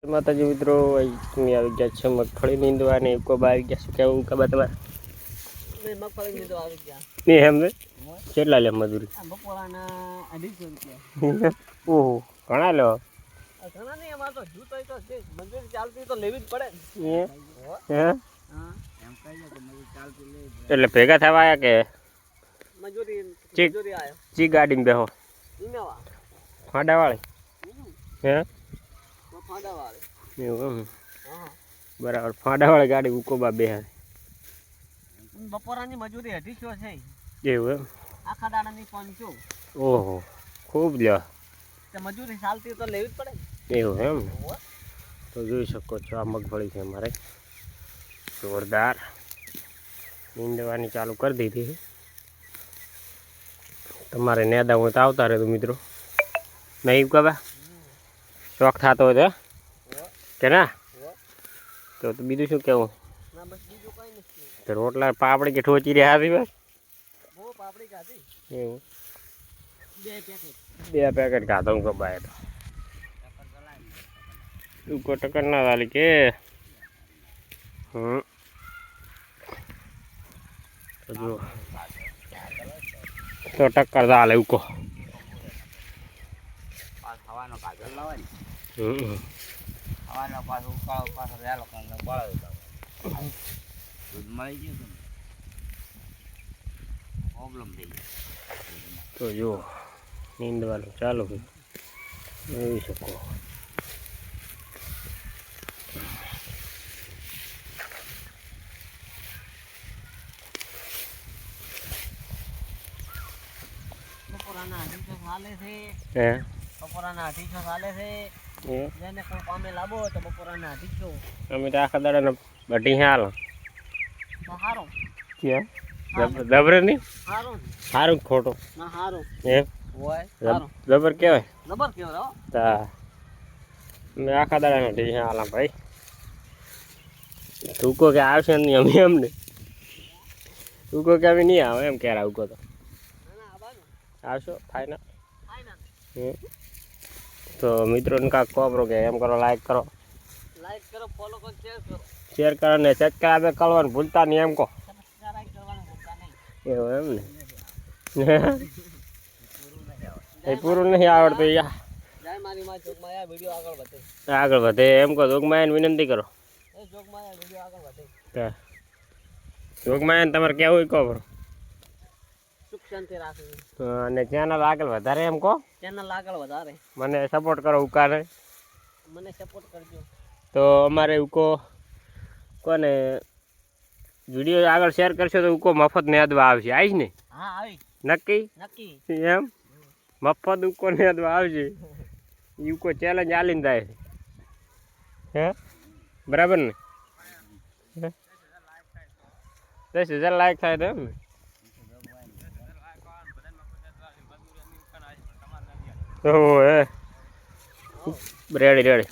માતાજી મિત્રો અહીં આવી ગયા છે મગફળી નીંદવાની કોબા આવી ગયા છે કેવું ખબર તમારે મગફળી નીંદવા આવી ગયા નહીં એમ ને કેટલા લે મજૂરી બપોરાના 250 રૂપિયા ઓહો ઘણા લો ઘણા નહીં અમારે તો જૂતો તો છે મજૂરી ચાલતી તો લેવી જ પડે હે હા એમ કહી કે મજૂરી ચાલતી લેવી પડે એટલે ભેગા થવા આવ્યા કે મજૂરી આવ્યો ચી ગાડીમાં બેહો ઇનોવા ફાડાવાળી હે ફાડાવાળી એવું એમ હા બરાબર ફાડાવાળી ગાડી ઉકોબા બેહાર બપોરાની મજૂરી 250 છે એવું એમ આખા દાડાની 500 ઓહો ખૂબ લ્યો તે મજૂરી ચાલતી તો લેવી જ પડે એવું એમ તો જોઈ શકો છો આ મગફળી છે અમારે જોરદાર નીંદવાની ચાલુ કરી દીધી તમારે નેદા હોય તો આવતા રહેતો મિત્રો નહીં કબા શોખ થતો હોય કે ના તો બીજું શું કેવું ના બસ બીજું કઈ નથી તો રોટલા પાપડી કે ઠોચી રહ્યા હતી બસ બહુ પાપડી ખાધી એવું 2 પેકેટ 2 પેકેટ ખાધો હું કબાય તો ઉકો ટક્કર ના ચાલી કે તો જો તો ટક્કર ચાલે ઉકો ખાવાનો કાજલ લાવવાની ખાવાનો પાછો ઉકાળો પાછો વેલો કાંગો બળાવી દૂધ મળી ગયું પ્રોબ્લેમ થઈ ગયો તો જો નીંદવાનું ચાલુ જોઈ શકો બપોરાના 250 ચાલે છે હે બપોરાના 250 ચાલે છે જેને કોઈ કામે લાવો તો બપોરાના 250 અમે તો આખા દાડાને બટી હાલ તો હારો ક્યાં જબર નહીં હારો સારું ખોટું ના હારો એમ હોય હારો જબર કહેવાય જબર કેવો રહો તા મેં આખા દાડાને ટી હાલ ભાઈ તું કો કે આવશે નહીં અમે એમને તું કો કે અમે નહીં આવે એમ ક્યારે આવું તો આવશો થાય ના તો મિત્રોને કાંક કોપરો કે એમ કરો લાઈક કરો ફોલો કરો શેર કરો ને સબસ્ક્રાઈબ કરવાનું ભૂલતા નહીં એમ કહો સબસ્ક્રાઇબ કરવાનું ભૂલતા નહીં એવું એમ ને એ પૂરું નહીં આવડતું યા જય મારી માં જોગમાયા વિડિયો આગળ વધે આગળ વધે એમ કહો જોગમાયાને વિનંતી કરો એ જોગમાયા વિડિયો આગળ વધે જોગમાયાને તમારે કેવું કહો બરો સુખ શાંતિ રાખવી અને ચેનલ આગળ વધારે એમ કહો ચેનલ આગળ વધારે મને સપોર્ટ કરો ઉકાને મને સપોર્ટ કરજો તો અમારે ઉકો કોને વિડીયો આગળ શેર કરશો તો ઉકો મફત નેદવા આવશે આવીશ ને હા આવી નક્કી નક્કી એમ મફત ઉકો નેદવા આવશે ઉકો ચેલેન્જ આલીને થાય હે બરાબર ને 10,000 લાઈક થાય તો એમ ને હે રેડી રેડી